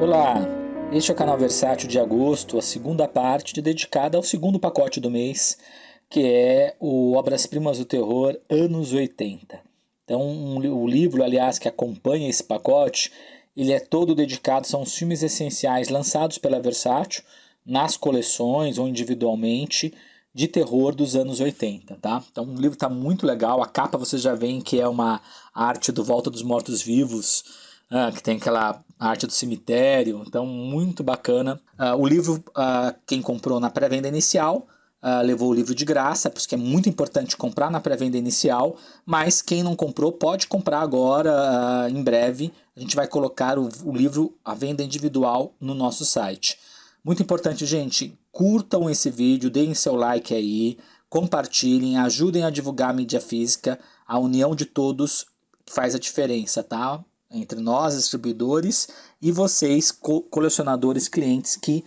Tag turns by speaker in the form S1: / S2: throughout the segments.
S1: Olá, este é o canal Versátil de agosto, a segunda parte dedicada ao segundo pacote do mês, que é o Obras-Primas do Terror anos 80. Então, o livro, aliás, que acompanha esse pacote, ele é todo dedicado, são os filmes essenciais lançados pela Versátil, nas coleções ou individualmente, de terror dos anos 80, tá? Então o livro está muito legal, a capa vocês já veem que é uma arte do Volta dos Mortos-Vivos, que tem aquela arte do cemitério, então muito bacana. O livro, quem comprou na pré-venda inicial, levou o livro de graça, porque é muito importante comprar na pré-venda inicial, mas quem não comprou pode comprar agora, em breve. A gente vai colocar o livro à venda individual no nosso site. Muito importante, gente, curtam esse vídeo, deem seu like aí, compartilhem, ajudem a divulgar a mídia física, a união de todos faz a diferença, tá? Entre nós, distribuidores, e vocês, colecionadores, clientes que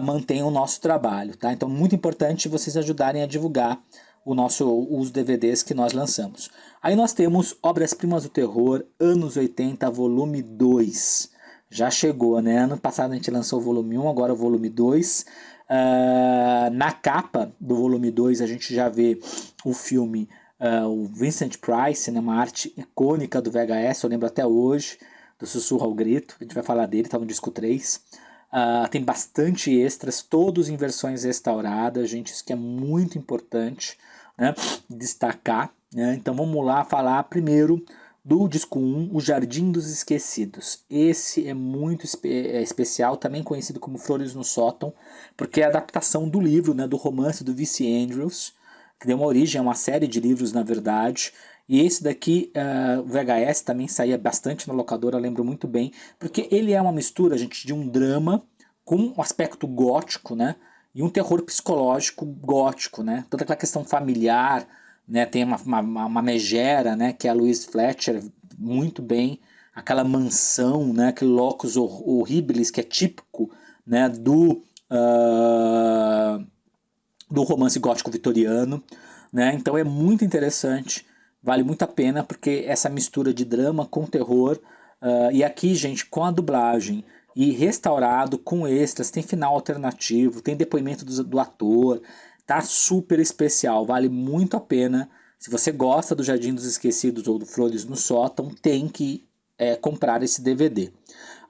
S1: mantêm o nosso trabalho, tá? Então, muito importante vocês ajudarem a divulgar os DVDs que nós lançamos. Aí nós temos Obras-Primas do Terror, anos 80, volume 2. Já chegou, né? Ano passado a gente lançou o volume 1, agora o volume 2. Na capa do volume 2 a gente já vê o filme, o Vincent Price, né? Uma arte icônica do VHS, eu lembro até hoje, do Sussurro ao Grito. A gente vai falar dele, tá no disco 3. Tem bastante extras, todos em versões restauradas, gente, isso que é muito importante, né? Destacar, né? Então vamos lá falar primeiro do disco 1, O Jardim dos Esquecidos. Esse é muito especial, também conhecido como Flores no Sótão, porque é a adaptação do livro, né, do romance do V.C. Andrews, que deu uma origem a uma série de livros, na verdade. E esse daqui, o VHS, também saía bastante na locadora, eu lembro muito bem, porque ele é uma mistura, gente, de um drama com um aspecto gótico, né, e um terror psicológico gótico, né, toda aquela questão familiar, né, tem uma megera, né, que é a Louise Fletcher, muito bem, aquela mansão, né, aquele locus horribilis que é típico, né, do romance gótico vitoriano, né, então é muito interessante, vale muito a pena, porque essa mistura de drama com terror, e aqui, gente, com a dublagem, e restaurado, com extras, tem final alternativo, tem depoimento do ator, tá super especial, vale muito a pena. Se você gosta do Jardim dos Esquecidos ou do Flores no Sótão, tem que comprar esse DVD.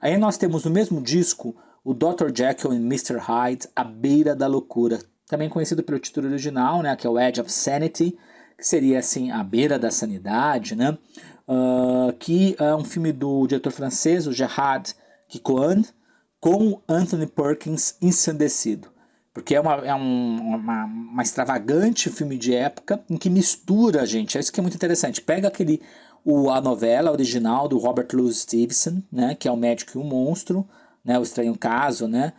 S1: Aí nós temos no mesmo disco o Dr. Jekyll e Mr. Hyde, A Beira da Loucura, também conhecido pelo título original, né, que é o Edge of Sanity, que seria assim, A Beira da Sanidade, né, que é um filme do diretor francês, o Gerard Kikoan, com Anthony Perkins ensandecido. Porque é uma extravagante filme de época em que mistura, gente, é isso que é muito interessante. Pega a novela original do Robert Louis Stevenson, né, que é O Médico e o Monstro, né, O Estranho Caso, né,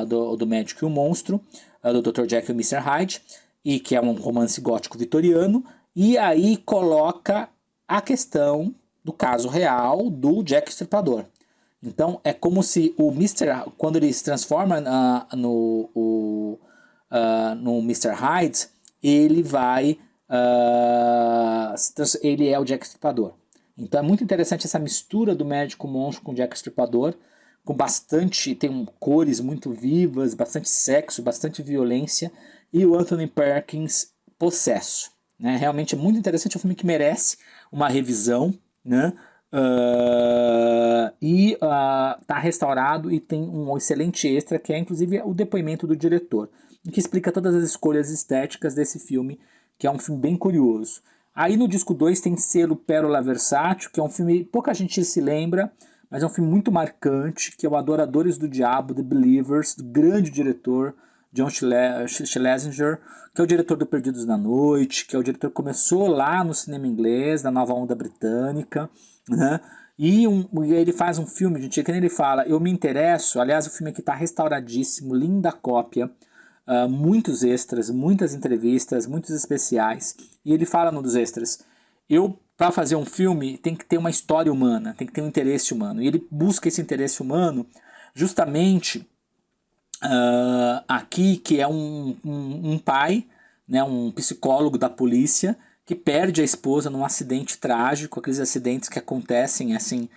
S1: do Médico e o Monstro, do Dr. Jekyll e Mr. Hyde, e que é um romance gótico vitoriano, e aí coloca a questão do caso real do Jack Estripador. Então é como se o Mr. quando ele se transforma no Mr. Hyde, ele vai ele é o Jack Estripador. Então é muito interessante essa mistura do médico monstro com o Jack Estripador, com tem cores muito vivas, bastante sexo, bastante violência, e o Anthony Perkins possesso, né? Realmente é muito interessante, é um filme que merece uma revisão, né? Tá restaurado e tem um excelente extra, que é inclusive o depoimento do diretor, que explica todas as escolhas estéticas desse filme, que é um filme bem curioso. Aí no disco 2 tem Selo Pérola Versátil, que é um filme pouca gente se lembra, mas é um filme muito marcante, que é o Adoradores do Diabo, The Believers, do grande diretor John Schlesinger, que é o diretor do Perdidos na Noite, que é o diretor que começou lá no cinema inglês, da nova onda britânica, né? E ele faz um filme, gente, que nem ele fala, eu me interesso, aliás o filme aqui está restauradíssimo, linda cópia, muitos extras, muitas entrevistas, muitos especiais, e ele fala num dos extras, para fazer um filme tem que ter uma história humana, tem que ter um interesse humano, e ele busca esse interesse humano justamente aqui, que é um pai, né, um psicólogo da polícia, que perde a esposa num acidente trágico, aqueles acidentes que acontecem assim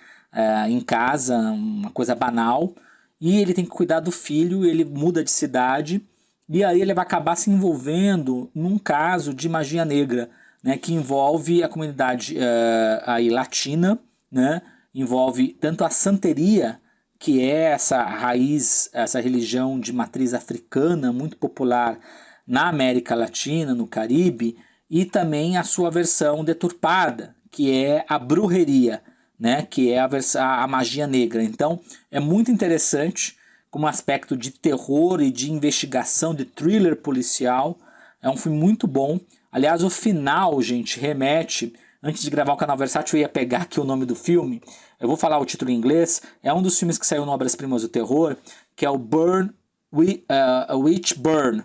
S1: em casa, uma coisa banal, e ele tem que cuidar do filho, ele muda de cidade, e aí ele vai acabar se envolvendo num caso de magia negra, né, que envolve a comunidade aí latina, né, envolve tanto a santeria, que é essa raiz, essa religião de matriz africana muito popular na América Latina, no Caribe, e também a sua versão deturpada, que é a brujeria, né, que é a magia negra. Então é muito interessante como aspecto de terror e de investigação, de thriller policial. É um filme muito bom. Aliás, o final, gente, remete... Antes de gravar o Canal Versátil, eu ia pegar aqui o nome do filme. Eu vou falar o título em inglês. É um dos filmes que saiu no Obras Primas do Terror, que é o Witch Burn,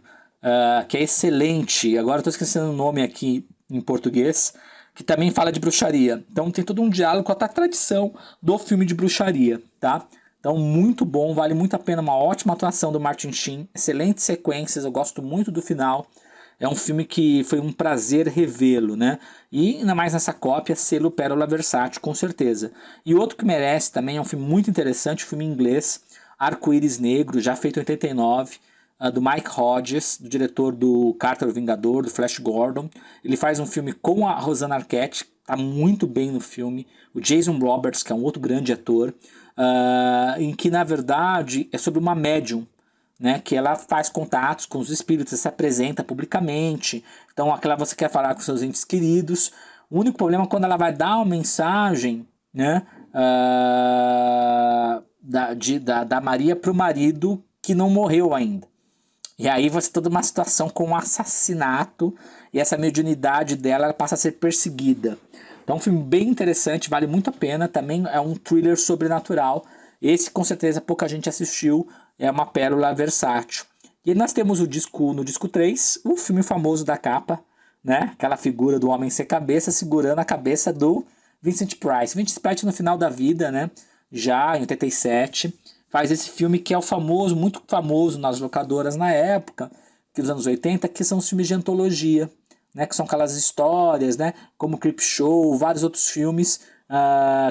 S1: que é excelente. Agora estou esquecendo o nome aqui em português, que também fala de bruxaria. Então tem todo um diálogo com a tradição do filme de bruxaria, tá? Então muito bom, vale muito a pena, uma ótima atuação do Martin Sheen, excelentes sequências, eu gosto muito do final. É um filme que foi um prazer revê-lo, né? E ainda mais nessa cópia, selo Pérola Versátil, com certeza. E outro que merece também, é um filme muito interessante, um filme inglês, Arco-Íris Negro, já feito em 89, do Mike Hodges, do diretor do Carter o Vingador, do Flash Gordon. Ele faz um filme com a Rosanna Arquette, está muito bem no filme. O Jason Roberts, que é um outro grande ator, em que, na verdade, é sobre uma médium, né, que ela faz contatos com os espíritos, se apresenta publicamente. Então, aquela você quer falar com seus entes queridos. O único problema é quando ela vai dar uma mensagem, né, da Maria para o marido que não morreu ainda. E aí você tem toda uma situação com um assassinato e essa mediunidade dela passa a ser perseguida. Então é um filme bem interessante, vale muito a pena. Também é um thriller sobrenatural. Esse com certeza pouca gente assistiu, é uma pérola versátil. E nós temos no disco 3, o filme famoso da capa, né? Aquela figura do homem sem cabeça segurando a cabeça do Vincent Price. Vincent Price no final da vida, né? Já em 87, faz esse filme que é o famoso, muito famoso nas locadoras na época, que dos anos 80, que são os filmes de antologia, né? Que são aquelas histórias, né? Como Creepshow, vários outros filmes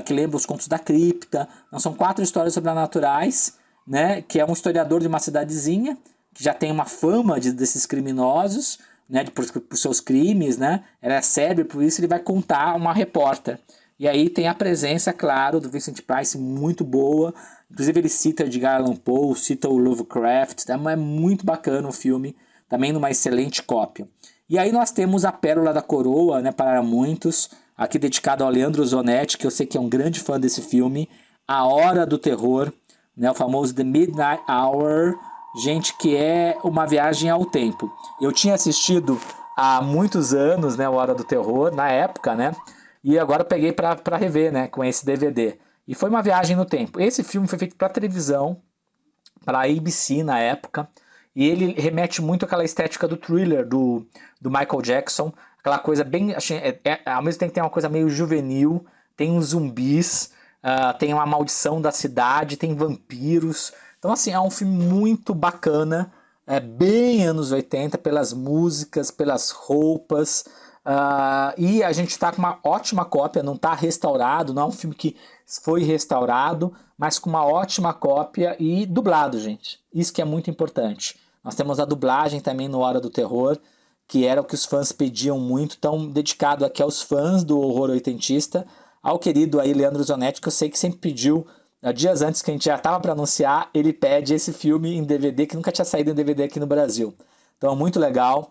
S1: que lembram os Contos da Cripta. Então, são 4 histórias sobrenaturais, né? Que é um historiador de uma cidadezinha que já tem uma fama desses criminosos, né? Por seus crimes, né? Ela é célebre, por isso ele vai contar uma repórter. E aí tem a presença, claro, do Vincent Price, muito boa. Inclusive ele cita Edgar Allan Poe, cita o Lovecraft. Então é muito bacana o filme, também numa excelente cópia. E aí nós temos A Pérola da Coroa, né, para muitos, aqui dedicado ao Leandro Zonetti, que eu sei que é um grande fã desse filme. A Hora do Terror, né, o famoso The Midnight Hour, gente, que é uma viagem ao tempo. Eu tinha assistido há muitos anos, né, A Hora do Terror, na época, né, e agora eu peguei para rever, né, com esse DVD. E foi uma viagem no tempo. Esse filme foi feito para televisão, para a ABC na época, e ele remete muito àquela estética do thriller do Michael Jackson, aquela coisa bem... ao mesmo tempo tem uma coisa meio juvenil, tem uns zumbis, tem uma maldição da cidade, tem vampiros. Então, assim, é um filme muito bacana, é bem anos 80, pelas músicas, pelas roupas, e a gente está com uma ótima cópia, não está restaurado, não é um filme que foi restaurado, mas com uma ótima cópia e dublado, gente. Isso que é muito importante. Nós temos a dublagem também no Hora do Terror, que era o que os fãs pediam muito, então dedicado aqui aos fãs do horror oitentista, ao querido aí Leandro Zonetti, que eu sei que sempre pediu, dias antes que a gente já estava para anunciar, ele pede esse filme em DVD, que nunca tinha saído em DVD aqui no Brasil. Então, muito legal.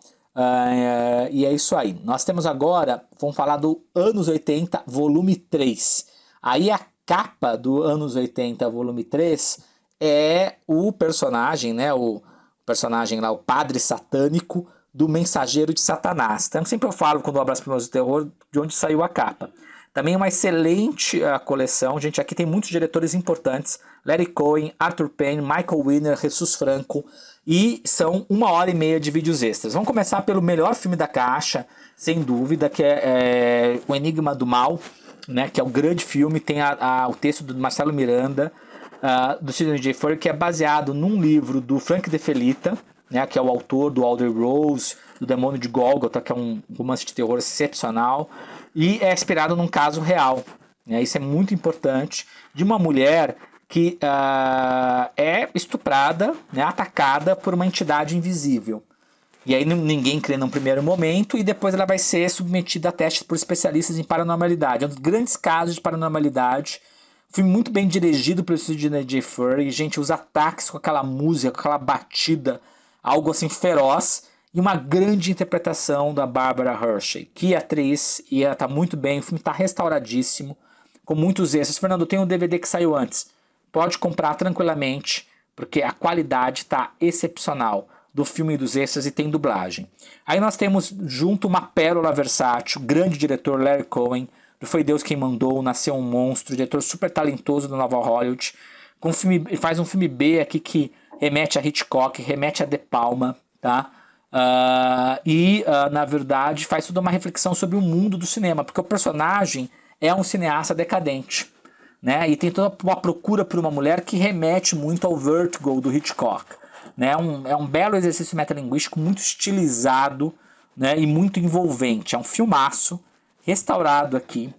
S1: E é isso aí. Nós temos agora, vamos falar do Anos 80, volume 3. Aí a capa do Anos 80, volume 3, é o personagem, né? O personagem lá, o padre satânico do Mensageiro de Satanás. Então, sempre eu falo, quando eu abro as Primas do Terror, de onde saiu a capa. Também uma excelente coleção. Gente, aqui tem muitos diretores importantes. Larry Cohen, Arthur Penn, Michael Winner, Jesus Franco. E são 1h30 de vídeos extras. Vamos começar pelo melhor filme da caixa, sem dúvida, que é O Enigma do Mal, né, que é o grande filme. Tem o texto do Marcelo Miranda, do Sidney J. Fuller, que é baseado num livro do Frank De Felitta, né, que é o autor do Alder Rose, do Demônio de Gólgota, que é um romance de terror excepcional, e é inspirado num caso real, né? Isso é muito importante, de uma mulher que é estuprada, né, atacada por uma entidade invisível. E aí ninguém crê num primeiro momento, e depois ela vai ser submetida a testes por especialistas em paranormalidade. É um dos grandes casos de paranormalidade. Filme muito bem dirigido pelo Sidney J. Furie. Gente, os ataques com aquela música, com aquela batida, algo assim feroz. E uma grande interpretação da Barbara Hershey. Que atriz, e ela tá muito bem. O filme tá restauradíssimo, com muitos extras. Fernando, tem um DVD que saiu antes. Pode comprar tranquilamente, porque a qualidade tá excepcional do filme e dos extras, e tem dublagem. Aí nós temos junto uma pérola versátil, grande diretor Larry Cohen, do Foi Deus Quem Mandou, Nasceu um Monstro, diretor super talentoso do Nova Hollywood, com filme, faz um filme B aqui que remete a Hitchcock, remete a De Palma, tá? Na verdade, faz toda uma reflexão sobre o mundo do cinema, porque o personagem é um cineasta decadente, né? E tem toda uma procura por uma mulher que remete muito ao Vertigo do Hitchcock. Né? É um belo exercício metalinguístico, muito estilizado, né? E muito envolvente. É um filmaço, restaurado aqui,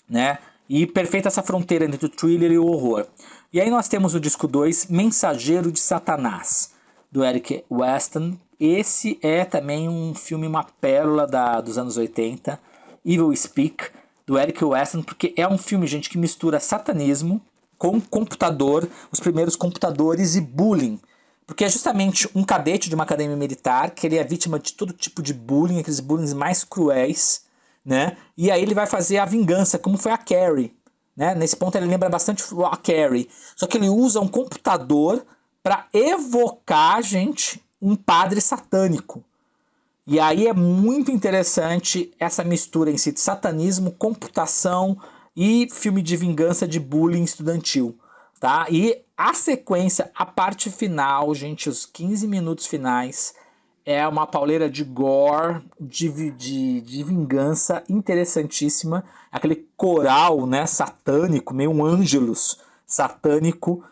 S1: né? E perfeita essa fronteira entre o thriller e o horror. E aí nós temos o disco 2, Mensageiro de Satanás, do Eric Weston. Esse é também um filme, uma pérola dos anos 80, Evil Speak, do Eric Weston, porque é um filme, gente, que mistura satanismo com computador, os primeiros computadores, e bullying. Porque é justamente um cadete de uma academia militar, que ele é vítima de todo tipo de bullying, aqueles bullying mais cruéis, né? E aí ele vai fazer a vingança, como foi a Carrie, né? Nesse ponto ele lembra bastante a Carrie. Só que ele usa um computador para evocar, gente, um padre satânico. E aí é muito interessante essa mistura em si de satanismo, computação e filme de vingança de bullying estudantil. Tá? E a sequência, a parte final, gente, os 15 minutos finais, é uma pauleira de gore, de vingança interessantíssima. Aquele coral, né, satânico, meio um ângelus satânico,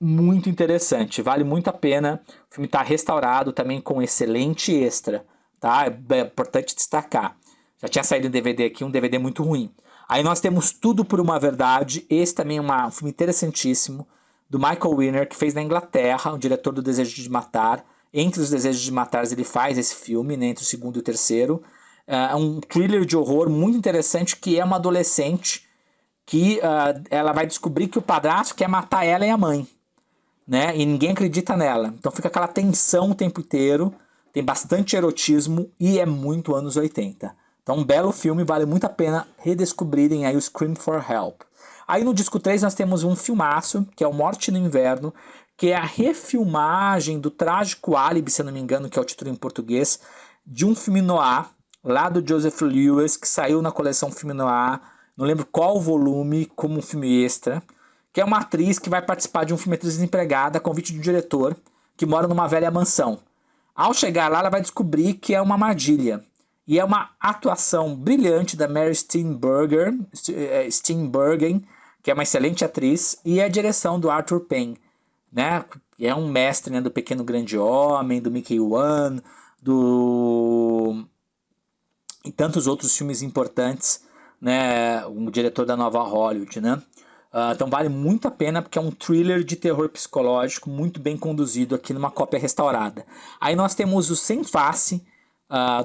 S1: muito interessante. Vale muito a pena. O filme está restaurado também com excelente extra. Tá? É importante destacar. Já tinha saído um DVD aqui, um DVD muito ruim. Aí nós temos Tudo por uma Verdade. Esse também é um filme interessantíssimo, do Michael Winner, que fez na Inglaterra, o diretor do Desejo de Matar. Entre os Desejos de Matar ele faz esse filme, né, entre o segundo e o terceiro. É um thriller de horror muito interessante, que é uma adolescente que ela vai descobrir que o padrasto quer matar ela e a mãe, né? E ninguém acredita nela. Então fica aquela tensão o tempo inteiro, tem bastante erotismo e é muito anos 80. Então um belo filme, vale muito a pena redescobrirem aí o Scream for Help. Aí no disco 3 nós temos um filmaço, que é o Morte no Inverno, que é a refilmagem do Trágico Álibi, se eu não me engano, que é o título em português, de um filme noir, lá do Joseph Lewis, que saiu na coleção Filme Noir, não lembro qual volume, como um filme extra, que é uma atriz que vai participar de um filme Atriz Desempregada, a convite do diretor, que mora numa velha mansão. Ao chegar lá, ela vai descobrir que é uma armadilha. E é uma atuação brilhante da Mary Steenburgen, que é uma excelente atriz, e a direção do Arthur Penn, né? Que é um mestre, né, do Pequeno Grande Homem, do Mickey One, e tantos outros filmes importantes, né? Um diretor da Nova Hollywood, né? Então vale muito a pena, porque é um thriller de terror psicológico muito bem conduzido aqui numa cópia restaurada. Aí nós temos o Sem Face,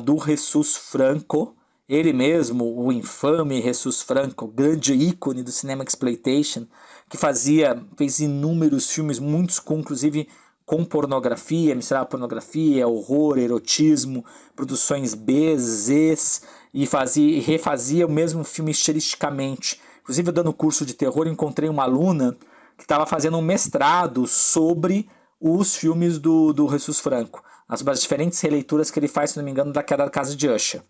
S1: do Jesus Franco, ele mesmo, o infame Jesus Franco, grande ícone do cinema exploitation, que fez inúmeros filmes, muitos inclusive com pornografia, misturava pornografia, horror, erotismo, produções B, Zs, e refazia o mesmo filme estilisticamente. Inclusive, eu dando curso de terror, encontrei uma aluna que estava fazendo um mestrado sobre os filmes do Jesus Franco, as diferentes releituras que ele faz, se não me engano, da Queda da Casa de Usher.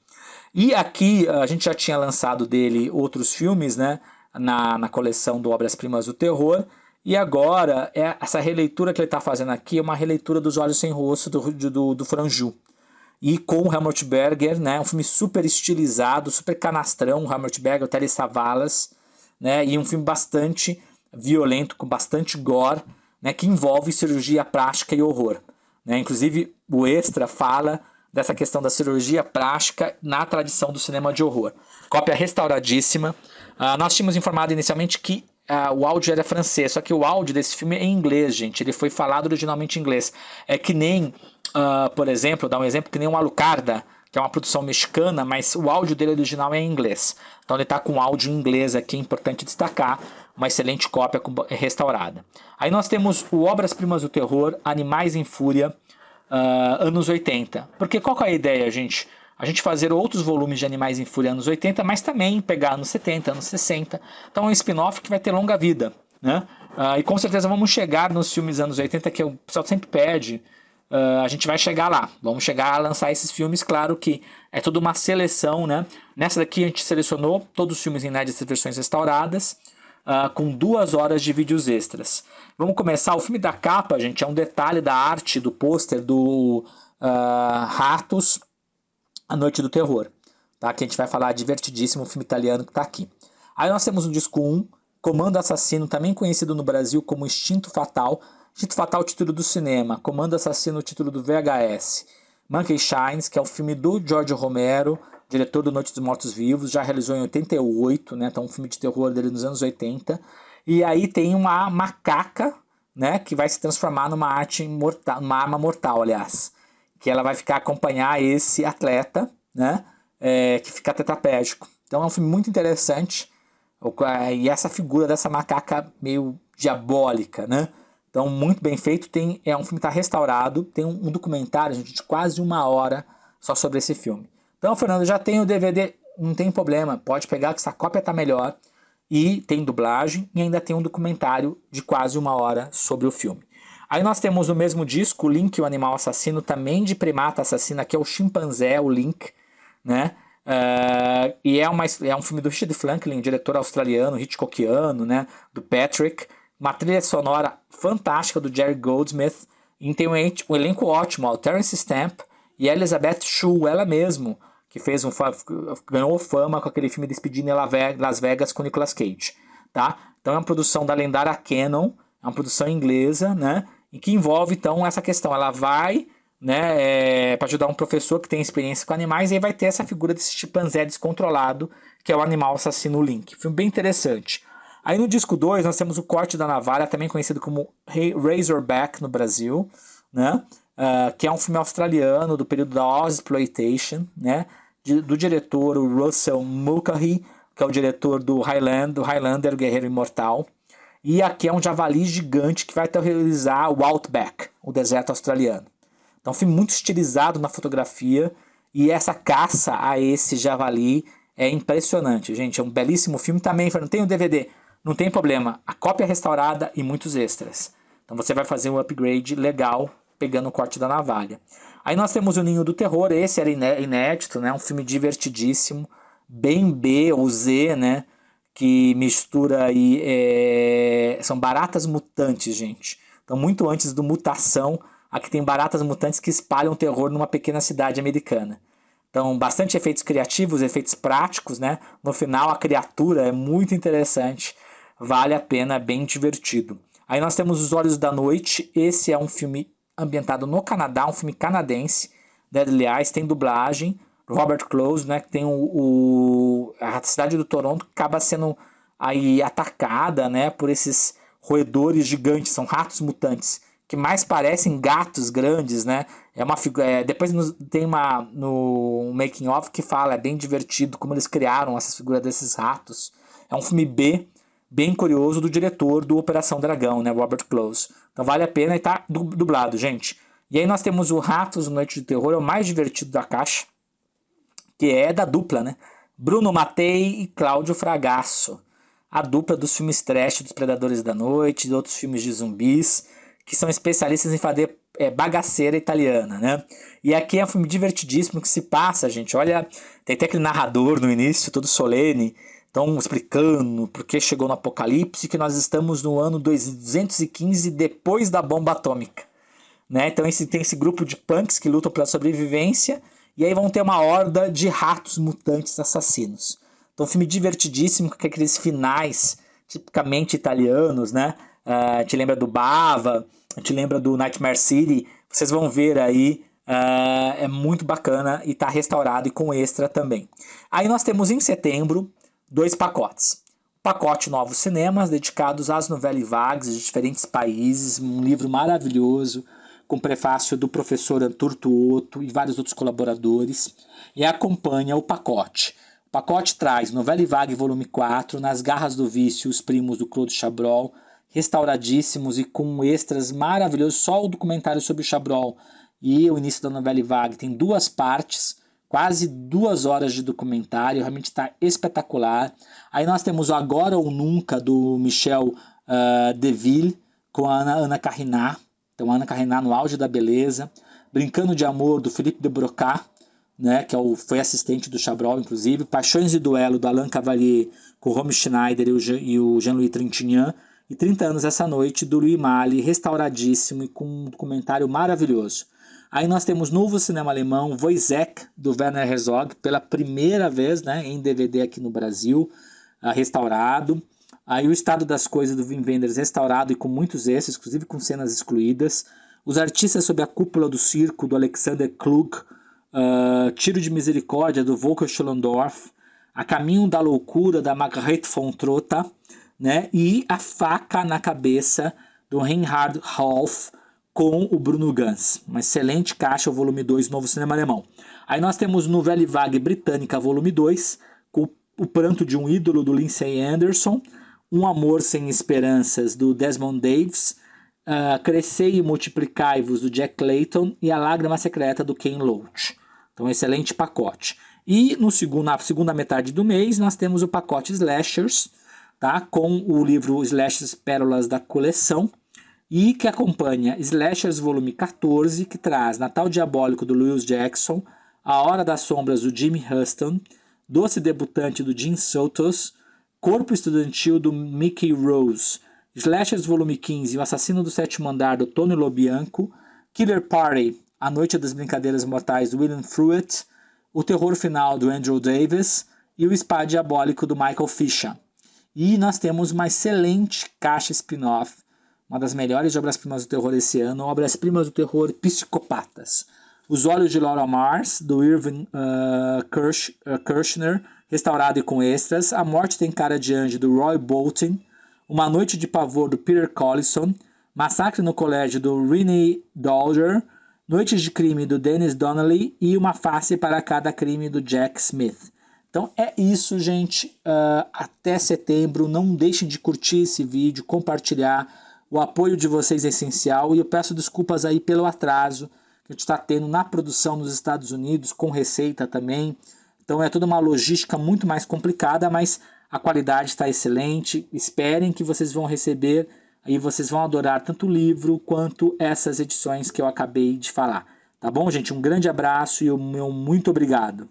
S1: E aqui a gente já tinha lançado dele outros filmes, né, na coleção do Obras-Primas do Terror, e agora essa releitura que ele está fazendo aqui é uma releitura dos Olhos Sem Rosto do Franju. E com o Helmut Berger, né, um filme super estilizado, super canastrão, o Helmut Berger, o Telly Savalas, né, e um filme bastante violento, com bastante gore, né, que envolve cirurgia plástica e horror. Né? Inclusive, o extra fala dessa questão da cirurgia plástica na tradição do cinema de horror. Cópia restauradíssima. Nós tínhamos informado inicialmente que o áudio era francês, só que o áudio desse filme é em inglês, gente. Ele foi falado originalmente em inglês. É que nem, por exemplo, dar um exemplo, que nem um Alucarda, que é uma produção mexicana, mas o áudio dele original é em inglês. Então ele está com áudio em inglês aqui, é importante destacar. Uma excelente cópia restaurada. Aí nós temos o Obras Primas do Terror, Animais em Fúria, anos 80. Porque qual que é a ideia, gente? A gente fazer outros volumes de Animais em Fúria anos 80, mas também pegar anos 70, anos 60. Então é um spin-off que vai ter longa vida, né? E com certeza vamos chegar nos filmes anos 80, que o pessoal sempre pede. A gente vai chegar lá. Vamos chegar a lançar esses filmes, claro que é toda uma seleção, né? Nessa daqui a gente selecionou todos os filmes inéditos e versões restauradas, com 2 horas de vídeos extras. Vamos começar. O filme da capa, gente, é um detalhe da arte do pôster do Ratos, A Noite do Terror, tá? Que a gente vai falar, divertidíssimo, filme italiano que está aqui. Aí nós temos o disco 1, Comando Assassino, também conhecido no Brasil como Instinto Fatal. Instinto Fatal, título do cinema. Comando Assassino, título do VHS. Monkey Shines, que é o filme do George Romero, diretor do Noite dos Mortos Vivos, já realizou em 88, né? Então um filme de terror dele nos anos 80. E aí tem uma macaca, né, que vai se transformar numa arte mortal, numa arma mortal, aliás, que ela vai ficar acompanhar esse atleta, né, que fica tetraplégico. Então é um filme muito interessante, e essa figura dessa macaca meio diabólica, né? Então muito bem feito. É um filme que está restaurado, tem um documentário, gente, de quase 1 hora só sobre esse filme. Então, Fernando, já tem o DVD, não tem problema, pode pegar que essa cópia está melhor, e tem dublagem, e ainda tem um documentário de quase 1 hora sobre o filme. Aí nós temos o mesmo disco, o Link, o Animal Assassino, também de primata assassina, que é o chimpanzé, o Link, né? E é um filme do Richard Franklin, diretor australiano, Hitchcockiano, né? Do Patrick, uma trilha sonora fantástica do Jerry Goldsmith, e tem um elenco ótimo, o Terence Stamp e a Elizabeth Shue, ela mesmo, que ganhou fama com aquele filme Despedida em Las Vegas com Nicolas Cage, tá? Então é uma produção da lendária Canon, é uma produção inglesa, né? E que envolve então essa questão. Ela vai, né, para ajudar um professor que tem experiência com animais, e aí vai ter essa figura desse chimpanzé descontrolado, que é o animal assassino Link. Filme bem interessante. Aí no disco 2 nós temos o Corte da Navalha, também conhecido como Razorback no Brasil, né? Que é um filme australiano do período da Ozploitation, né? Do diretor o Russell Mulcahy, que é o diretor do Highlander, Guerreiro Imortal. E aqui é um javali gigante que vai realizar o Outback, o deserto australiano. Então, um filme muito estilizado na fotografia, e essa caça a esse javali é impressionante, gente. É um belíssimo filme também. Não tem o DVD, não tem problema. A cópia é restaurada e muitos extras. Então você vai fazer um upgrade legal pegando o Corte da Navalha. Aí nós temos o Ninho do Terror. Esse era inédito, né? Um filme divertidíssimo, bem B ou Z, né? Que mistura aí, são baratas mutantes, gente. Então muito antes do Mutação, aqui tem baratas mutantes que espalham terror numa pequena cidade americana. Então bastante efeitos criativos, efeitos práticos, né? No final a criatura é muito interessante, vale a pena, é bem divertido. Aí nós temos Os Olhos da Noite. Esse é um filme ambientado no Canadá, um filme canadense, Deadly Eyes, tem dublagem, Robert Close, né, que tem a cidade do Toronto que acaba sendo aí atacada, né, por esses roedores gigantes, são ratos mutantes, que mais parecem gatos grandes, né, depois tem no making of que fala, é bem divertido como eles criaram essas figuras desses ratos. É um filme B, bem curioso, do diretor do Operação Dragão, né, Robert Close. Então vale a pena, e tá dublado, gente. E aí nós temos o Ratos, Noite de Terror, é o mais divertido da caixa, que é da dupla, né? Bruno Mattei e Cláudio Fragasso. A dupla dos filmes trash dos Predadores da Noite, de outros filmes de zumbis, que são especialistas em fazer bagaceira italiana, né? E aqui é um filme divertidíssimo que se passa, gente. Olha, tem até aquele narrador no início, todo solene, então explicando por que chegou no apocalipse, que nós estamos no ano 215 depois da bomba atômica, né? Então tem esse grupo de punks que lutam pela sobrevivência, e aí vão ter uma horda de ratos mutantes assassinos. Então um filme divertidíssimo, com aqueles finais tipicamente italianos, né? Te lembra do Bava, te lembra do Nightmare City. Vocês vão ver aí É muito bacana e está restaurado e com extra também. Aí nós temos em setembro 2 pacotes. Pacote Novos Cinemas, dedicados às novelas vagues de diferentes países, um livro maravilhoso, com prefácio do professor Arthur Tuoto e vários outros colaboradores, e acompanha o pacote. O pacote traz Novela Vague volume 4, Nas Garras do Vício, Os Primos do Claude Chabrol, restauradíssimos e com extras maravilhosos, só o documentário sobre o Chabrol e o início da Novela Vague tem 2 partes, quase 2 horas de documentário, realmente está espetacular. Aí nós temos o Agora ou Nunca, do Michel Deville, com a Ana Carrinat. Então, a Ana Carrinat no auge da beleza. Brincando de Amor, do Philippe de Broca, né, que foi assistente do Chabrol, inclusive. Paixões de Duelo, do Alain Cavalier, com o Romy Schneider e o Jean-Louis Trintignant. E 30 anos essa noite, do Louis Malle, restauradíssimo e com um documentário maravilhoso. Aí nós temos novo cinema alemão, Wojciech, do Werner Herzog, pela primeira vez, né, em DVD aqui no Brasil, restaurado. Aí o Estado das Coisas, do Wim Wenders, restaurado e com muitos extras, inclusive com cenas excluídas. Os Artistas sob a Cúpula do Circo, do Alexander Klug. Tiro de Misericórdia, do Volker Schlondorf. A Caminho da Loucura, da Margrethe von Trotta, né, e A Faca na Cabeça, do Reinhard Rolf, com o Bruno Ganz. Uma excelente caixa, o volume 2, Novo Cinema Alemão. Aí nós temos Nouvelle Vague Britânica, volume 2, com O Pranto de um Ídolo, do Lindsay Anderson, Um Amor Sem Esperanças, do Desmond Davis, Crescei e Multiplicai-vos, do Jack Clayton, e A Lágrima Secreta, do Ken Loach. Então, excelente pacote. E na segunda metade do mês, nós temos o pacote Slashers, tá? Com o livro Slashers Pérolas da Coleção, e que acompanha Slashers volume 14, que traz Natal Diabólico, do Louis Jackson, A Hora das Sombras, do Jimmy Huston, Doce Debutante, do Jim Sotos, Corpo Estudantil, do Mickey Rose, Slashers volume 15, O Assassino do Sétimo Andar, do Tony Lobianco, Killer Party, A Noite das Brincadeiras Mortais, do William Fruet, O Terror Final, do Andrew Davis, e O Spa Diabólico, do Michael Fisher. E nós temos uma excelente caixa spin-off, uma das melhores obras-primas do terror esse ano, obras-primas do terror Psicopatas. Os Olhos de Laura Mars, do Irving Kershner, restaurado e com extras. A Morte Tem Cara de Anjo, do Roy Bolton. Uma Noite de Pavor, do Peter Collison. Massacre no Colégio, do Renee Dodger. Noites de Crime, do Dennis Donnelly. E Uma Face para Cada Crime, do Jack Smith. Então é isso, gente. Até setembro. Não deixem de curtir esse vídeo, compartilhar. O apoio de vocês é essencial e eu peço desculpas aí pelo atraso que a gente está tendo na produção nos Estados Unidos, com receita também. Então é toda uma logística muito mais complicada, mas a qualidade está excelente. Esperem que vocês vão receber e vocês vão adorar tanto o livro quanto essas edições que eu acabei de falar. Tá bom, gente? Um grande abraço e o meu muito obrigado.